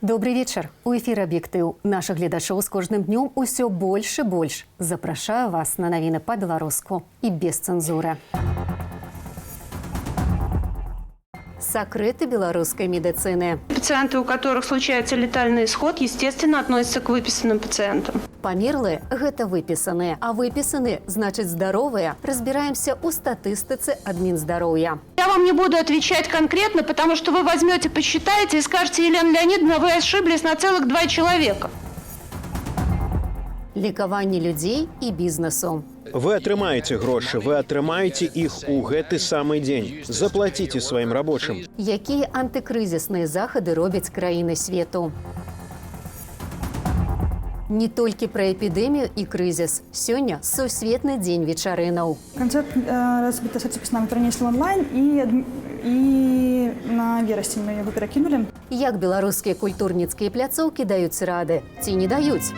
Добрый вечер. У эфира «Аб'ектыў». Наших гледачоў з кожным днем усё больш і больш. Запрашаю вас на навіны па-беларуску і без цэнзуры. Секреты белорусской медицины. Пациенты, у которых случается летальный исход, естественно, относятся к выписанным пациентам. Памерлы – гэта выписанные, а выписаны – значит здоровые. Разбираемся у статистицы админздоровья. Я вам не буду отвечать конкретно, потому что вы возьмете, посчитаете и скажете: Елена Леонидовна, вы ошиблись на целых 2 человека. Лікаванне людзей і бізнесу. Вы атрымаеце грошы, вы атрымаеце іх у гэты самы дзень. Заплаціце сваім рабочым. Якія антыкрызісныя захады робяць краіны свету? Не толькі пра эпідэмію і крызіс. Сёння сусветны дзень вечарынаў. Концерт «Разбитое сердце песна» мы перенесли онлайн, и на вересень мы его перекинули. Як беларускія культурніцкія пляцоўкі даюць рады? Ці не даюць?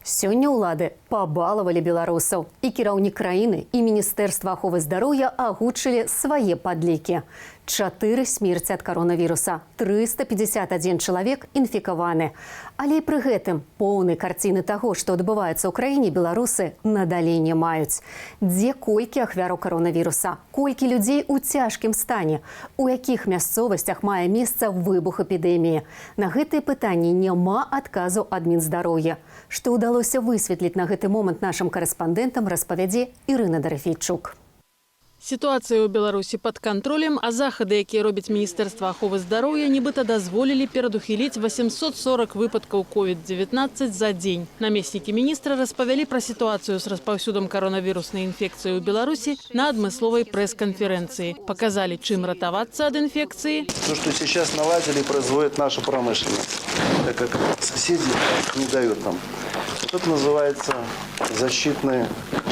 Сёння ўлады пабалавалі беларусаў. І кіраўнік краіны, і Міністэрства аховы здароўя агучылі свае падлікі. 4 смерці ад каронавіруса, 351 чалавек інфікаваны. Але і пры гэтым поўнай карціны таго, што адбываецца ў краіне, беларусы надалей не маюць. Дзе колькі ахвяраў каронавіруса? Колькі людзей у цяжкім стане? У якіх мясцовасцях мае месца выбух эпідэміі? На гэтыя пытанні няма адказу ад Мінздароўя. Што ўдалося высветліць на гэты момант нашым карэспандэнтам, распавядзе Ірына Дарафейчук. Ситуация у Беларуси под контролем, а захады, якія робіць Міністэрства аховы здароўя, нібыта дазволілі перадухіліць 840 выпадкаў COVID-19 за дзень. Намеснікі міністра распавялі пра ситуацию с распаўсюдам коронавируснай инфекции у Беларуси на адмысловай пресс-конференции. Показали, чым ратавацца ад инфекции. То, что сейчас наладили, производит наша промышленность, так как соседи не дают нам. Вот это называется защитный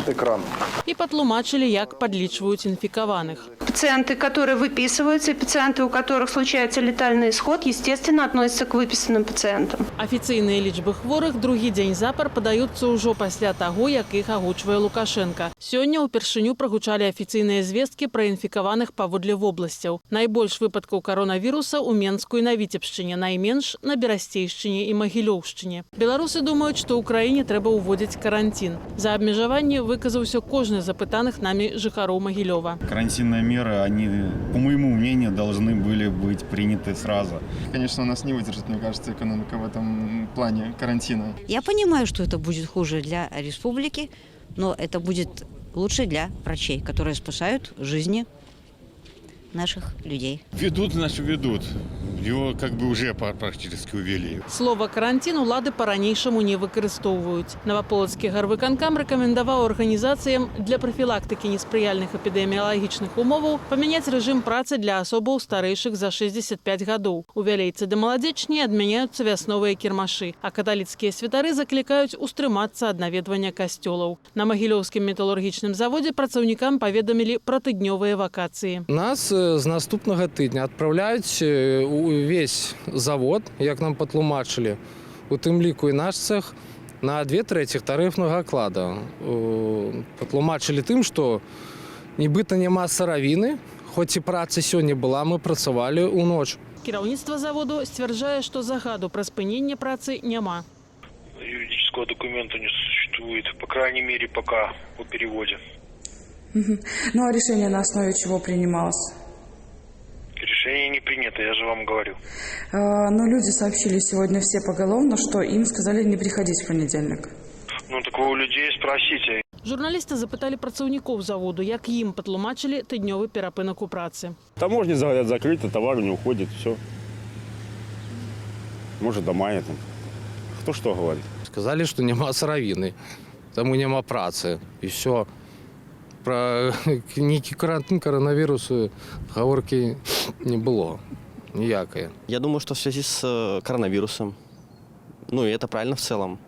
экран. И патлумачылі, як падлічваюць інфікаваных. Пациенты, которые выписываются, и пациенты, у которых случается летальный исход, естественно, относятся к выписанным пациентам. Афіцыйныя лічбы хворых другі дзень запар падаюцца ўжо пасля таго, як іх агучвае Лукашенко. Сёння ўпершыню прагучалі афіцыйныя звесткі пра інфікаваных паводле вобласцяў. Найбольш выпадкаў каронавіруса ў Менску і на Віцебшчыне, найменш на Берасцейшчыне і Магілёўшчыне. Беларусы думаюць, што ў краіне трэба ўводзіць карантин. За абмежаванне выказаўся кожны з запытаных нами жыхароў Магілёва. Карантинные меры, они, по моему мнению, должны были быть приняты сразу. Конечно, у нас не выдержит, мне кажется, экономика в этом плане карантина. Я понимаю, что это будет хуже для республики, но это будет лучше для врачей, которые спасают жизни наших людей. Ведут, ведут. Его как бы уже практически увели. Слово «карантин» улады по-ранейшаму не выкарыстоўваюць. Новополоцкі гарвыканкам рэкамендаваў арганізацыям для прафілактыкі неспрыяльных эпідэміялагічных умоваў памяняць рэжым працы для асобаў старэйшых за 65 гадоў. У Вялейцы да Маладзечні адмяняюцца вясновыя кірмашы, а каталіцкія святары заклікаюць устрымацца ад наведвання касцёлаў. На Магілёўскім металургічным заводзе працаўнікам паведамілі пра тыднёвыя вакацыі. Нас з наступнага тыдня адпраўляюць увесь завод, як нам патлумачылі, у тым ліку і наш цэх, на 2/3 тарыфнага аклада. Патлумачылі тым, што нібыта няма сыравіны, хоць і праца сёння была, мы працавалі ў ноч. Кіраўніцтва заводу сцвярджае, што загаду пра спыненне працы няма. Юридического документа не существует, по крайней мере, пока о переводе. Ну а решение на основе чего принималось? Решение не принято, я же вам говорю. Но люди сообщили сегодня все поголовно, что им сказали не приходить в понедельник. Ну так вы у людей спросите. Журналісты запыталі працаўнікоў заводу, як ім патлумачылі тыднёвы перапынак у працы. Таможня, говорят, закрыта, товар не уходит, все. Может, до мая там. Кто что говорит? Сказалі, што няма сыравіны, таму няма працы, і все. Про нейкі карантин, коронавирусу гаворкі не было ніякай. Я думаю, что в связи с коронавирусом, ну и это правильно в целом,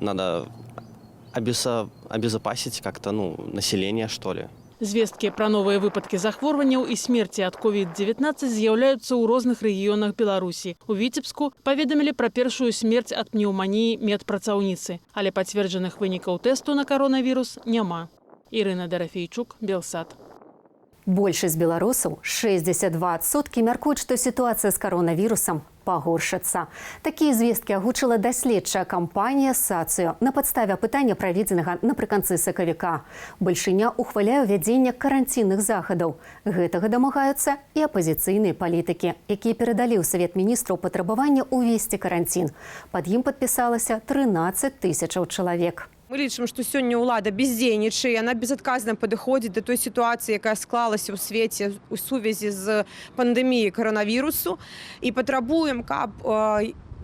надо обезопасить как-то, население, что ли. Звесткі пра новыя выпадкі захворванняў і смерці ад COVID-19 з'яўляюцца ў розных рэгіёнах Беларусі. У Віцебску паведамілі пра першую смерць ад пнеўманіі медпрацаўніцы, але пацверджаных вынікаў тэсту на каронавірус няма. Ірына Дарафейчук, Белсат. Большасць беларусаў, 62%, мяркуюць, што сітуацыя з каронавірусам пагоршыцца. Такія звесткі агучыла даследчая кампанія «Сацыё» на падставе апытання, праведзенага напрыканцы сакавіка. Бальшыня ухваляе ўвядзенне каранцінных захадаў. Гэтага дамагаюцца і апазіцыйныя палітыкі, якія перадалі ў Савет міністраў патрабаванне ўвесці каранцін. Пад ім падпісалася 13 тысячаў чалавек. Мы лічым, што сёння ўлада бездзейнічае, яна безадказна падыходзіць да той сітуацыі, якая склалася ў свеце ў сувязі з пандэміяй каранавірусу, і патрабуем, каб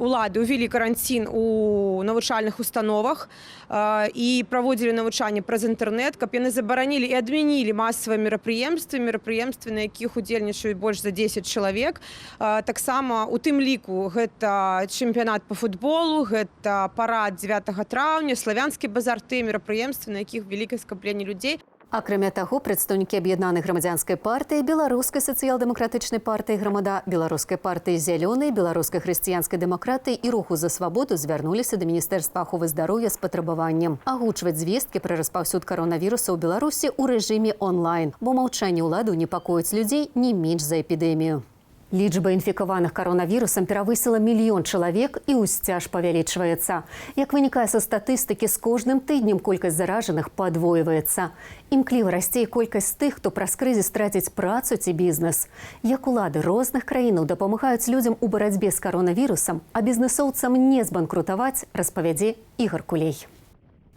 улады ўвялі каранцін у навучальных установах і праводзілі навучанне праз інтэрнэт, каб яны забаранілі і адмянілі масавыя мерапрыемствы, на якіх удзельнічаюць больш за 10 чалавек. Таксама у тым ліку гэта чэмпіянат па футболу, гэта парад 9 траўня, славянскі базар, тыя мерапрыемствы, на якіх вялікае скапленне людзей. Акрамя таго, прадстаўнікі аб'яднанай грамадзянскай партыі, беларускай сацыял-дэмакратычнай партыі «Грамада», беларускай партыі «Зялёнай», беларускай хрысціянскай дэмакратыі і руху за свабоду звярнуліся да Міністэрства аховы здароўя з патрабаваннем агучваць звесткі пра распаўсюд каронавіруса ў Беларусі ў рэжыме онлайн, бо маўчанне ўлады непакоіць людзей не менш за эпідэмію. Лічба інфікаваных каронавірусам перавысіла 1 мільён чалавек і ўсцяж павялічваецца. Як вынікае са статыстыкі, з кожным тыднем колькасць заражаных падвойваецца. Імкліва расце і колькасць тых, хто праз крызіс траціць працу ці бізнес. Як улады розных краінаў дапамагаюць людзям у барацьбе з каронавірусам, а бізнесоўцам не збанкрутаваць, распавядзе Ігор Кулей.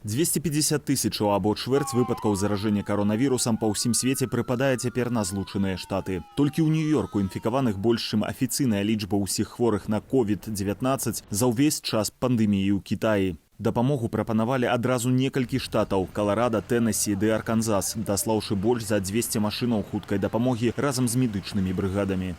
250 тысячаў або чвэрць выпадкаў заражэння каронавірусам па ўсім свеце прыпадае цяпер на Злучаныя Штаты. Толькі ў Нью-Йорку інфікаваных больш, чым афіцыйная лічба ўсіх хворых на COVID-19 за ўвесь час пандэміі ў Кітаі. Дапамогу прапанавалі адразу некалькі штатаў – Каларада, Тэннесі ды Арканзас, даслаўшы больш за 200 машынаў хуткай дапамогі разам з медычнымі брыгадамі.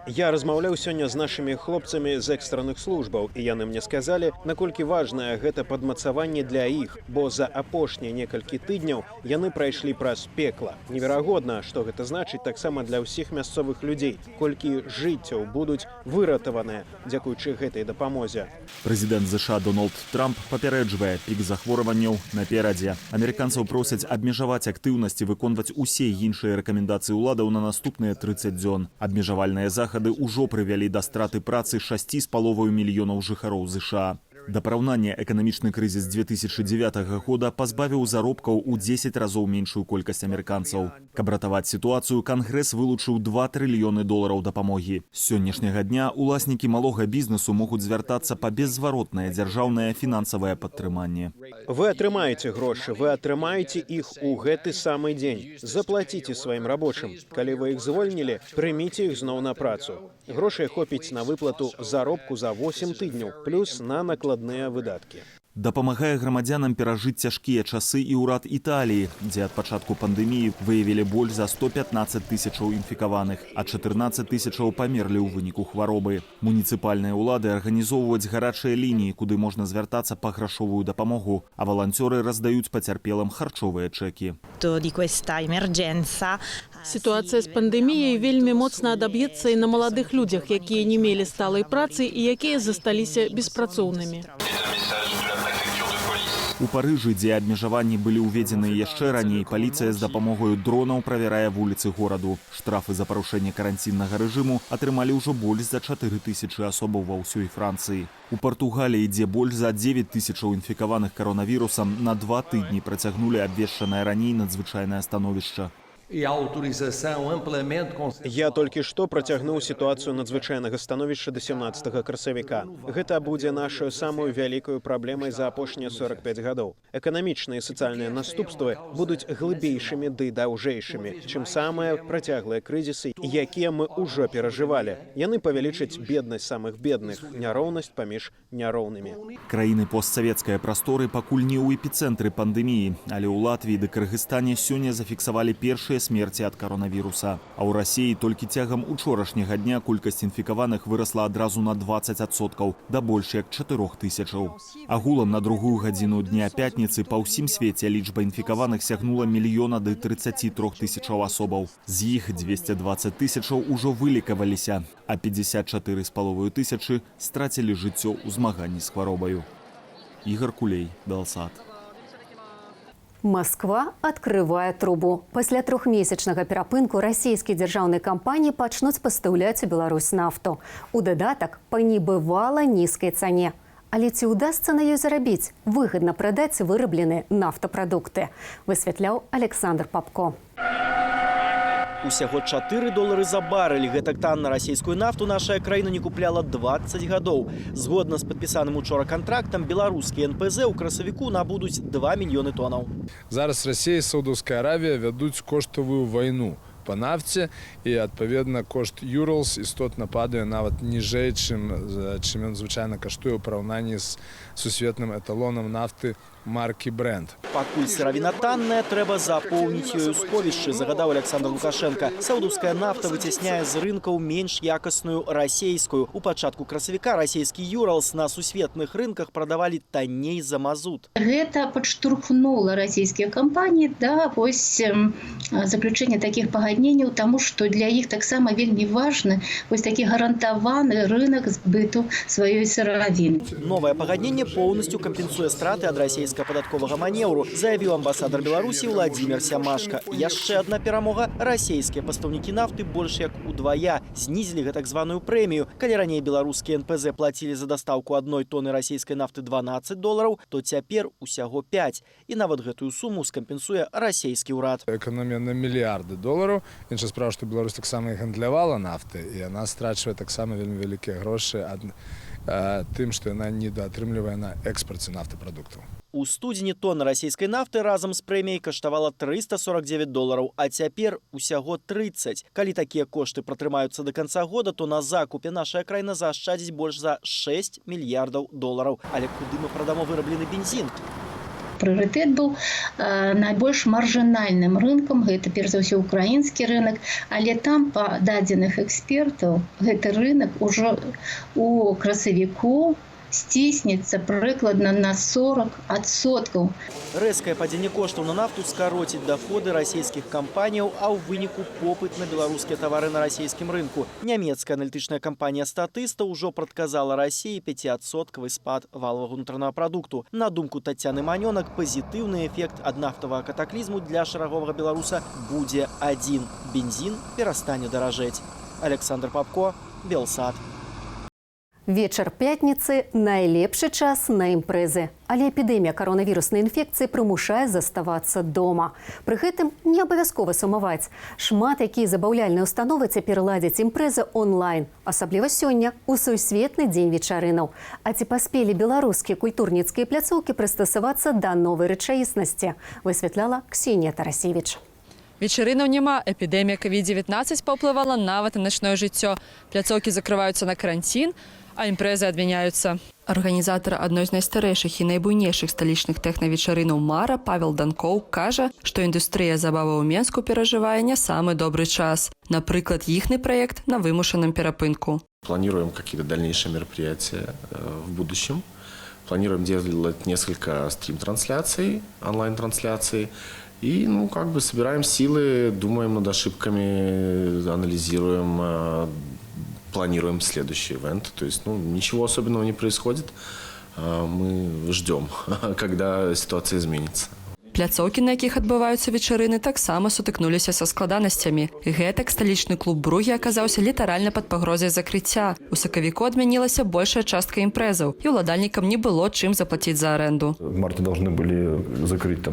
Я размаўляў сёння з нашымі хлопцамі з экстранных службаў, і яны мне сказалі, наколькі важнае гэта падмацаванне для іх, бо за апошнія некалькі тыдняў яны прайшлі праз пекла. Неверагодна, што гэта значыць таксама для ўсіх мясцовых людзей, колькі жыццяў будуць выратаваныя дзякуючы гэтай дапамозе. Прэзідэнт ЗША Дональд Трамп папярэджвае, пік захворванняў наперадзе. Амерыканцаў просяць абмежаваць актыўнасць і выконваць усе іншыя рэкамендацыі ўладаў на наступныя 30 дзён. Абмежавальныя захады ўжо прывялі да страты працы 6,5 мільёнаў жыхароў ЗША. Да параўнання, эканамічны крызіс 2009 года пазбавіў заробкаў у 10 разоў меншую колькасць амерыканцаў. Каб ратаваць сітуацыю, Кангрэс вылучыў $2 трыльёны дапамогі. З сённяшняга дня уласнікі малога бізнесу могуць звяртацца па беззваротнае дзяржаўнае фінансавае падтрыманне. Вы атрымаеце грошы, вы атрымаеце іх у гэты самы дзень. Заплаціце сваім рабочым. Калі вы іх звольнілі, прыміце іх зноў на працу. Грошай хопіць на выплату заробку за 8 тыдняў, плюс на накладныя выдаткі. Дапамагае грамадзянам перажыць цяжкія часы і ўрад Італіі, дзе ад пачатку пандэміі выявілі больш за 115 тысячаў інфікаваных, а 14 тысячаў памерлі ў выніку хваробы. Муніцыпальныя ўлады арганізоўваюць гарачыя лініі, куды можна звяртацца па грашовую дапамогу, а валанцёры раздаюць пацярпелым харчовыя чэкі. Сітуацыя з пандэміяй вельмі моцна адаб'ецца і на маладых людзях, якія не мелі сталай працы і якія засталіся беспрацоўнымі. У Парыжы, дзе абмежаванні былі ўведзены яшчэ раней, паліцыя з дапамогаю дронаў правярае вуліцы гораду. Штрафы за парушэнне каранціннага рэжыму атрымалі ўжо больш за 4000 асобаў ва ўсёй Францыі. У Партугаліі, дзе больш за 9000 інфікаваных каронавірусам, на 2 тыдні працягнулі абвешчанае раней надзвычайнае становішча. Я толькі што працягнуў сітуацыю надзвычайнага становішча да 17 красавіка. Гэта будзе нашаю самую вялікую праблемай за апошнія 45 гадоў. Эканамічныя і сацыяльныя наступствы будуць глыбейшымі ды даўжэйшымі, чым самыя працяглыя крызісы, якія мы ўжо перажывалі. Яны павялічаць беднасць самых бедных, няроўнасць паміж няроўнымі. Краіны постсавецкай прасторы пакуль не ў эпіцэнтры пандэміі, але ў Латвіі ды Кыргызстане сёння зафіксавалі першыя смерці ад каронавіруса. А ў Расіі толькі цягам учорашняга дня колькасць інфікаваных вырасла адразу на 20%, да больш як 4000. Агулам на другую гадзіну дня пятніцы па ўсім свеце лічба інфікаваных сягнула 1 033 000 асобаў. З іх 220 000 ужо вылікаваліся, а 54,5 тысячы страцілі жыццё ў змаганні з хваробаю. Ігор Кулей, Белсат. Москва открывае трубу. Пасля трохмесячнага перапынку расійскія дзяржаўныя кампаніі пачнуць пастаўляць у Беларусь нафту. У дадатак па небывала нізкай цане. Але ці ўдасца на ёй зарабіць? Выгадна прадаць вырабленыя нафтапрадукты. Высвятляў Александр Папко. Усяго $4 за барель. Гэтак танна расійскую нафту наша краіна не купляла 20 гадоў. Згодна з падпісаным учора кантрактам, беларускія НПЗ ў красавіку набудуць 2 мільёны тонаў. Зараз Расія і Саудаўская Аравія вядуць коштавую вайну по нафце, і, адпаведна, кошт Юралс істотна падае нават ніжэй, чым ён звычайна каштуе ў параўнанні з сусветным эталонам нафты маркі Брэнд. Пакуль сыравіна танная, трэба запоўніць ёю сховішчы, загадаў Александр Лукашенко. Саудаўская нафта выцясняе з рынкаў менш якасную расійскую. У пачатку красавіка расійскі Юралс на сусветных рынках прадавалі танней за мазут. Гэта падштурхнула расійскія кампаніі да заключэння такіх пагадненняў, таму што для іх таксама вельмі важны такі гарантаваны рынок збыту сваёй сыравіны. Новае пагадненне поўнасцю кампенсуе страты ад расійскага падатковага манеўру, заявіў амбасадар Беларусі Владзімир Сямашка. Яшчэ адна перамога. Расійскія пастаўнікі нафты больш як удвая знізілі гэтак званую прэмію. Калі раней беларускія НПЗ плацілі за дастаўку 1 тоны расійскай нафты $12, то цяпер усяго 5. І нават гэтую суму скампенсуе расійскі ўрад. Эканомія на мільярды долараў. Іншая справа, што Беларусь таксама і гандлявала нафты, і яна страчвае таксама вельмі вялікія грошы тым, што яна недаатрымлівае на экспарце нафтапрадуктаў. У студзені тонна расійскай нафты разам з прэміяй каштавала $349, а цяпер усяго 30. Калі такія кошты пратрымаюцца до канца года, то на закупе наша краіна заашчадзіць больш за $6 мільярдаў. Але куды мы прадамо выраблены бензін? Прыярытэт быў найбольш маржынальным рынкам, гэта перш за ўсё украінскі рынок, але там па дадзеных экспертаў гэты рынок ужо у красавіку сціснецца прыкладна на 40%. Рэзкае падзенне коштаў на нафту скароціць даходы расійскіх кампаніяў, а ў выніку попыт на беларускія тавары на расійскім рынку. Нямецкая аналітычная кампанія «Статыста» ўжо прадказала Расіі 5% спад валавага ўнутранага прадукту. На думку Тацяны Манёнак, пазітыўны эфект ад нафтавага катаклізму для шараговага беларуса будзе адзін – бензін перастане даражэць. Александр Папко, Белсат. Вечар пятніцы – найлепшы час на імпрэзы. Але эпідэмія каронавіруснай інфекцыі прымушае заставацца дома. Пры гэтым не абавязкова сумаваць. Шмат якія забаўляльныя ўстановы цяпер ладзяць імпрэзы онлайн. Асабліва сёння, у сусветны дзень вечарынаў. А ці паспелі беларускія культурніцкія пляцоўкі прыстасавацца да новай рэчаіснасці? Высвятляла Ксенія Тарасевіч. Вечарынаў няма. Эпідэмія COVID-19 паўплывала нават на начное жыццё. Пляцоўкі закрываюцца на каранцін, а імпрэзы адмяняюцца. Арганізатар адной з найстарэйшых і найбуйнейшых сталічных тэхнавечарынаў «Мара» Павел Данкоў кажа, што індустрыя забавы ў Менску перажывае не самы добры час. Напрыклад, іхны праект на вымушаным перапынку. Планируем какие-то дальнейшие мероприятия в будущем. Планируем делать несколько стрим-трансляций, онлайн-трансляций. И, собираем силы, думаем над ошибками, анализируем, планируем следующий ивент. То есть, ничего особенного не происходит. Мы ждем, когда ситуация изменится. Пляцоўкі, на якіх адбываюцца вечарыны, таксама сутыкнуліся са складанасцямі. Гэтак сталічны клуб «Бругі» аказаўся літаральна пад пагрозай закрыцця. У сакавіку адмянілася большая частка імпрэзаў, і ўладальнікам не было чым заплаціць за аренду. В марте должны были закрыть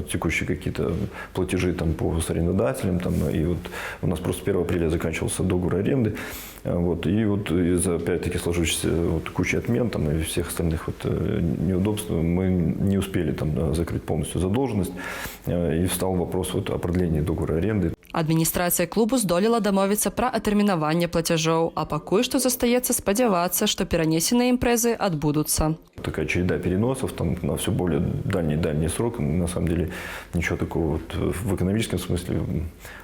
текущие какие-то платежи по арендодателям. И вот у нас просто 1 апреля заканчивался договор аренды. И из-за опять-таки сложившейся кучи отмен и всех остальных неудобств мы не успели закрыть полностью задолженность. И встал вопрос о продлении договора аренды. Адміністрацыя клубу здолела дамовіцца пра атэрмінаванне плацяжоў, а пакуль што застаецца спадзявацца, што перанесеныя імпрэзы адбудуцца. Такая череда переносов на все более дальний срок. На самом деле ничего такого в экономическом смысле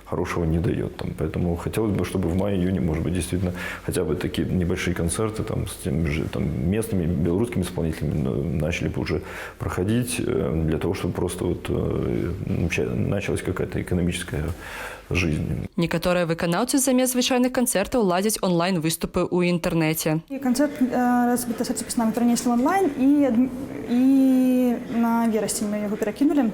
хорошего не дает. Поэтому хотелось бы, чтобы в мае-июне, может быть, действительно хотя бы такие небольшие концерты с теми же местными белорусскими исполнителями начали бы уже проходить, для того, чтобы просто началась какая-то экономическая жизнь. Некаторыя выканаўцы замест звычайных канцэртаў ладзяць онлайн-выступы ў інтэрнэце. Концерт «Разбитое сердце песнами» перенесли в онлайн, и на вересень мы его перекинули.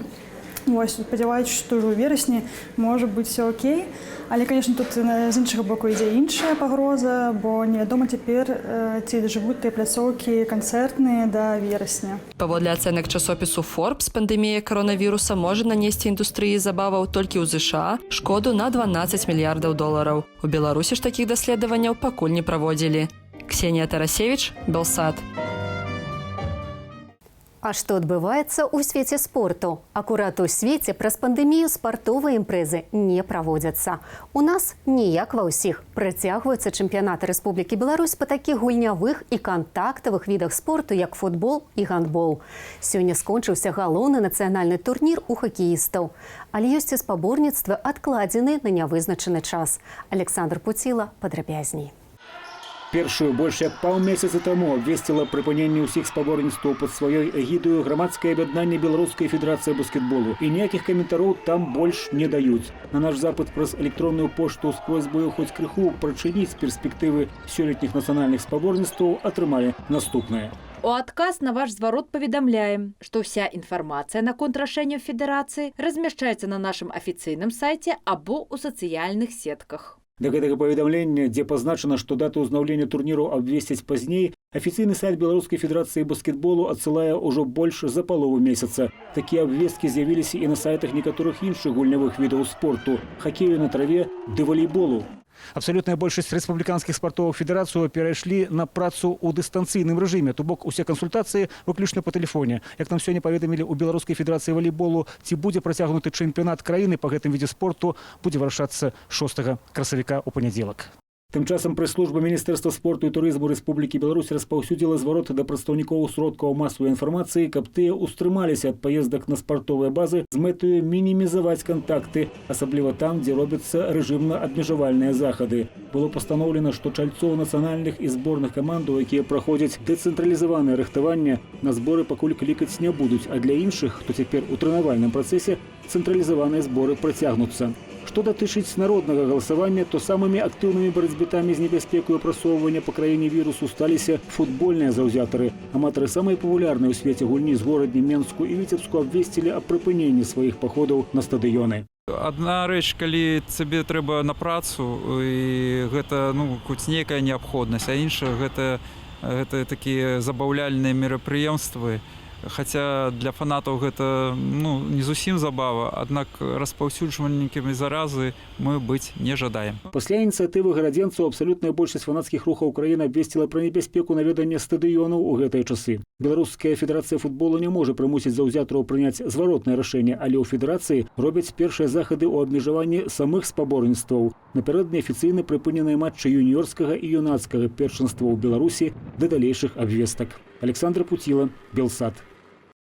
Ось, сподіваюся, що вже у вересні може бути все окей. Але, звісно, тут з іншого боку йде інша погроза, бо невідомо тепер, ці доживуть ті пляцовки концертні до вересня. Паводле ацэнак часопісу Forbes, пандемія коронавіруса може нанесці індустрыі забаваў толькі ў ЗША шкоду на 12 мільярдаў долараў. У Беларусі ж такіх даследаванняў пакуль не праводзілі. Ксенія Тарасевич, Белсат. А што адбываецца ў свеце спорту? Акурат у свеце праз пандэмію спартовыя імпрэзы не праводзяцца. У нас ніяк ва ўсіх. Працягваюцца чэмпіянаты Рэспублікі Беларусь па такіх гульнявых і кантактавых відах спорту, як футбол і гандбол. Сёння скончыўся галоўны нацыянальны турнір у хакеістаў. Але ёсць і спаборніцтвы адкладзены на нявызначаны час. Александр Пуціла падрабязней. Першую больш як паўмесяца таму абвесціла прыпыненне ўсіх спаборніцтваў пад сваёй эгідаю грамадскае аб'яднанне Беларускай федэрацыі баскетболу. І ніякіх каментароў там больш не даюць. На наш запыт праз электронную пошту з просьбаю хоць крыху прачыніць перспектывы сёлетніх нацыянальных спаборніцтваў атрымалі наступнае. У адказ на ваш зварот паведамляем, што ўся інфармацыя наконт рашэнняў федэрацыі размяшчаецца на нашым афіцыйным сайце або ў сацыяльных сетках. Да гэтага паведамлення, дзе пазначана, што дату ўзнаўлення турніру абвесцяць пазней, афіцыйны сайт Беларускай федэрацыі баскетболу адсылае ўжо больш за палову месяца. Такія абвесткі з'явіліся і на сайтах некаторых іншых гульнявых відаў спорту – хакею на траве ды валейболу. Абсалютная большасць рэспубліканскіх спартовых федэрацый перайшлі на працу ў дыстанцыйным рэжыме, то бок усе кансультацыі выключна па тэлефоне. Як нам сёння паведамілі ў Беларускай федэрацыі валейболу, ці будзе працягнуты чэмпіянат краіны па гэтым відзе спорту, будзе вырашацца 6 красавіка ў панядзелак. Тым часам прэс-служба Міністэрства спорту і турызму Рэспублікі Беларусь распаўсюдзіла зварот да прадстаўнікоў сродкаў масавай інфармацыі, каб тыя ўстрымаліся ад паездак на спартовыя базы з мэтаю мінімізаваць кантакты, асабліва там, дзе робяцца рэжымна-абмежавальныя захады. Было пастаноўлена, што чальцоў нацыянальных і зборных камандаў, якія праходзяць дэцэнтралізаванае рыхтаванне, на зборы пакуль клікаць не будуць, а для іншых, хто цяпер у трэнавальным працэсе, цэнтралізаваныя зборы працягнуцца. Што датычыць народнага галасавання, то самымі актыўнымі барацьбітамі з небяспекаю прасоўвання па краіне вірусу сталіся футбольныя заўзятары. Аматары самай папулярнай у свеце гульні з горадні Менску і Віцебску абвесцілі аб прыпыненні сваіх паходаў на стадыёны. Адна рэч, калі цябе трэба на працу, і гэта хоць нейкая неабходнасць, а іншая гэта такія забаўляльныя мерапрыемствы. Хаця для фанатаў гэта не зусім забава, аднак распаўсюджвальнікамі заразы мы быць не жадаем. Пасля ініцыятывы гарадзенцаў абсалютная большасць фанацкіх рухаў краіны абвесціла пра небяспеку наведання стадыёнаў у гэтыя часы. Беларуская федэрацыя футболу не можа прымусіць заўзятараў прыняць зваротнае рашэнне, але ў федэрацыі робяць першыя захады ў абмежаванні самых спаборніцтваў. Напярэдадні афіцыйна прыпыненыя матчы юніёрскага і юнацкага першынства ў Беларусі да далейшых абвестак. Александр Пуціла, Белсат.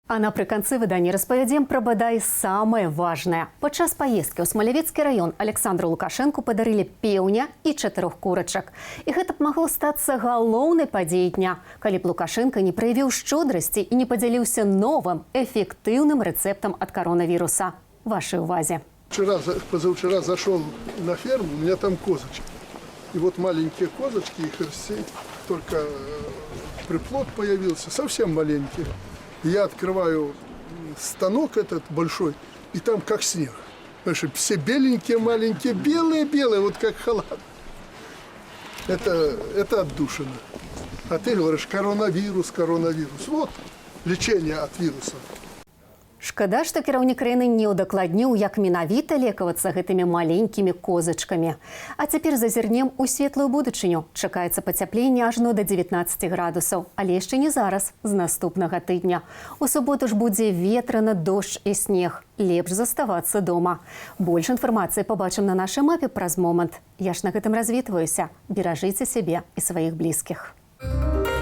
А напрыканцы выдання распавядзем пра бадай самае важнае. Падчас паездкі ў Смалявецкі раён Александру Лукашэнку падарылі пеўня і 4 курачак. І гэта б магло стацца галоўнай падзеяй дня, калі б Лукашенко не праявіў шчодрасці і не падзяліўся новым, эффектыўным рэцэптам ад коронавіруса. Вашай увазе. Позавчера зашел на ферму, у меня там козочки. И вот маленькие козочки, их только приплод появился, совсем маленькие. Я открываю станок этот большой, и там как снег. Понимаешь, все беленькие, маленькие, белые, вот как халат. Это отдушина. А ты говоришь, коронавирус. Вот лечение от вируса. Шкада, што кіраўнік краіны не ўдакладніў, як менавіта лекавацца гэтымі маленькімі козачкамі. А цяпер зазірнем у светлую будучыню. Чакаецца пацяпленне ажно да 19 градусаў, але яшчэ не зараз, з наступнага тыдня. У суботу ж будзе ветрана, дождж і снег. Лепш заставацца дома. Больш інфармацыі пабачым на нашай мапе праз момант. Я ж на гэтым развітваюся. Беражыце сябе і сваіх блізкіх.